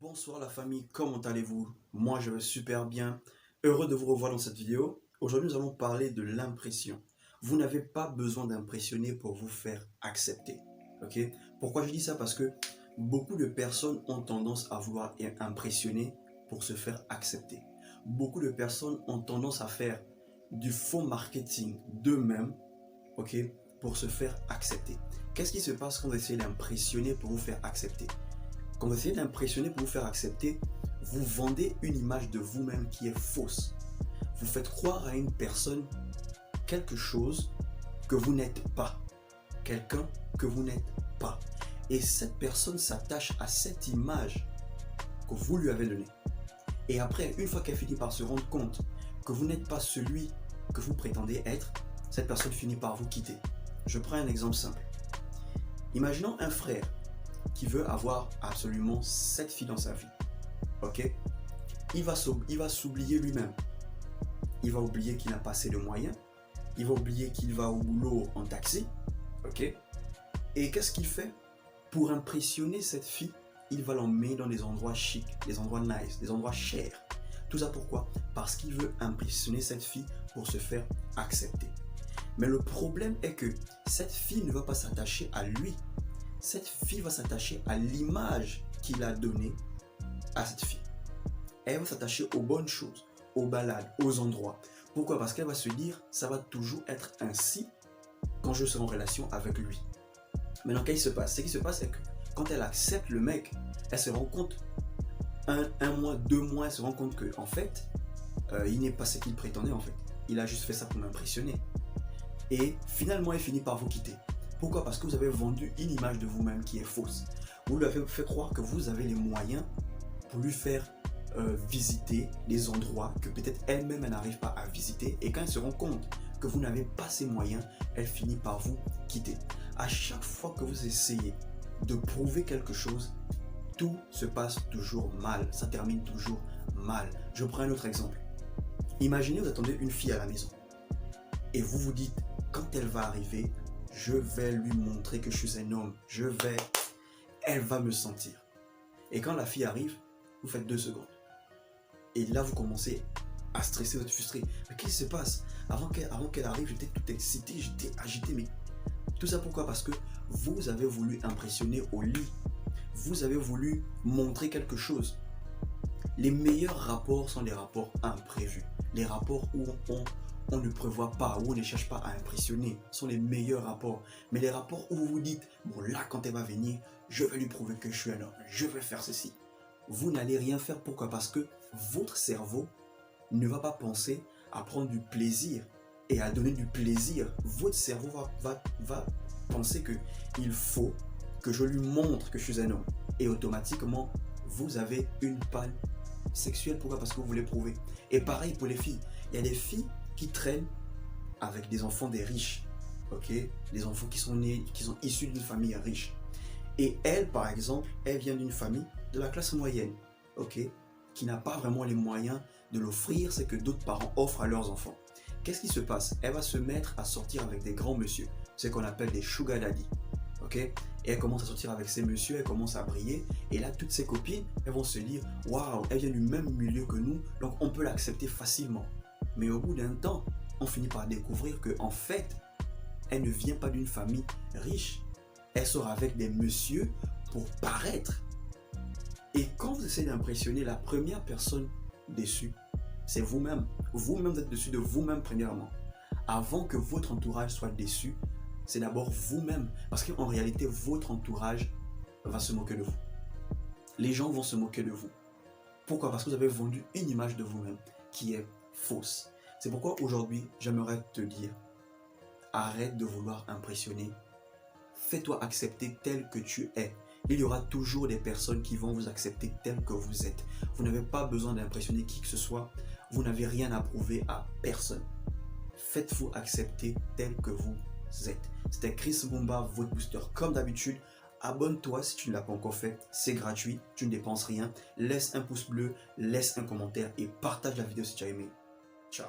Bonsoir la famille, comment allez-vous? Moi je vais super bien, heureux de vous revoir dans cette vidéo. Aujourd'hui nous allons parler de l'impression. Vous n'avez pas besoin d'impressionner pour vous faire accepter. Ok? Pourquoi je dis ça? Parce que beaucoup de personnes ont tendance à vouloir impressionner pour se faire accepter. Beaucoup de personnes ont tendance à faire du faux marketing d'eux-mêmes, ok, pour se faire accepter. Qu'est-ce qui se passe quand vous essayez d'impressionner pour vous faire accepter? Quand vous essayez d'impressionner pour vous faire accepter, vous vendez une image de vous-même qui est fausse. Vous faites croire à une personne quelque chose que vous n'êtes pas. Quelqu'un que vous n'êtes pas. Et cette personne s'attache à cette image que vous lui avez donnée. Et après, une fois qu'elle finit par se rendre compte que vous n'êtes pas celui que vous prétendez être, cette personne finit par vous quitter. Je prends un exemple simple. Imaginons un frère qui veut avoir absolument 7 filles dans sa vie. Ok? Il va s'oublier lui-même. Il va oublier qu'il n'a pas assez de moyens. Il va oublier qu'il va au boulot en taxi. Ok? Et qu'est-ce qu'il fait? Pour impressionner cette fille, il va l'emmener dans des endroits chics, des endroits nice, des endroits chers. Tout ça pourquoi? Parce qu'il veut impressionner cette fille pour se faire accepter. Mais le problème est que cette fille ne va pas s'attacher à lui. Cette fille va s'attacher à l'image qu'il a donnée à cette fille. Elle va s'attacher aux bonnes choses, aux balades, aux endroits. Pourquoi? Parce qu'elle va se dire, ça va toujours être ainsi quand je serai en relation avec lui. Maintenant, qu'est-ce qui se passe? Ce qui se passe, c'est que quand elle accepte le mec, elle se rend compte, un mois, 2 mois, elle se rend compte que, en fait, il n'est pas ce qu'il prétendait, en fait. Il a juste fait ça pour m'impressionner. Et finalement, elle finit par vous quitter. Pourquoi? Parce que vous avez vendu une image de vous-même qui est fausse. Vous lui avez fait croire que vous avez les moyens pour lui faire visiter des endroits que peut-être elle-même elle n'arrive pas à visiter. Et quand elle se rend compte que vous n'avez pas ces moyens, elle finit par vous quitter. À chaque fois que vous essayez de prouver quelque chose, tout se passe toujours mal. Ça termine toujours mal. Je prends un autre exemple. Imaginez vous attendez une fille à la maison. Et vous vous dites, quand elle va arriver, je vais lui montrer que je suis un homme. Elle va me sentir. Et quand la fille arrive, vous faites 2 secondes. Et là, vous commencez à stresser, vous êtes frustré. Mais qu'est-ce qui se passe? Avant qu'elle arrive, j'étais tout excité, j'étais agité. Mais tout ça pourquoi? Parce que vous avez voulu impressionner au lit. Vous avez voulu montrer quelque chose. Les meilleurs rapports sont les rapports imprévus. Les rapports où on ne prévoit pas, où on ne cherche pas à impressionner, sont les meilleurs rapports. Mais les rapports où vous vous dites, bon là quand elle va venir, je vais lui prouver que je suis un homme, je vais faire ceci. Vous n'allez rien faire, pourquoi? Parce que votre cerveau ne va pas penser à prendre du plaisir et à donner du plaisir. Votre cerveau va penser qu'il faut que je lui montre que je suis un homme. Et automatiquement, vous avez une panne sexuelle. Pourquoi? Parce que vous voulez prouver. Et pareil pour les filles. Il y a des filles qui traînent avec des enfants des riches, ok, des enfants qui sont issus d'une famille riche. Et elle, par exemple, elle vient d'une famille de la classe moyenne, ok, qui n'a pas vraiment les moyens de l'offrir ce que d'autres parents offrent à leurs enfants. Qu'est-ce qui se passe? Elle va se mettre à sortir avec des grands messieurs, ce qu'on appelle des sugar daddy, ok. Et elle commence à sortir avec ces messieurs, elle commence à briller. Et là, toutes ses copines, elles vont se dire, waouh, elle vient du même milieu que nous, donc on peut l'accepter facilement. Mais au bout d'un temps, on finit par découvrir que en fait, elle ne vient pas d'une famille riche. Elle sort avec des messieurs pour paraître. Et quand vous essayez d'impressionner, la première personne déçue, c'est vous-même. Vous-même, vous êtes déçu de vous-même premièrement. Avant que votre entourage soit déçu, c'est d'abord vous-même. Parce qu'en réalité, votre entourage va se moquer de vous. Les gens vont se moquer de vous. Pourquoi? Parce que vous avez vendu une image de vous-même qui est fausse. C'est pourquoi aujourd'hui, j'aimerais te dire, arrête de vouloir impressionner. Fais-toi accepter tel que tu es. Il y aura toujours des personnes qui vont vous accepter tel que vous êtes. Vous n'avez pas besoin d'impressionner qui que ce soit. Vous n'avez rien à prouver à personne. Faites-vous accepter tel que vous êtes. C'était Chris Mumba, votre booster. Comme d'habitude, abonne-toi si tu ne l'as pas encore fait. C'est gratuit, tu ne dépenses rien. Laisse un pouce bleu, laisse un commentaire et partage la vidéo si tu as aimé. Ciao.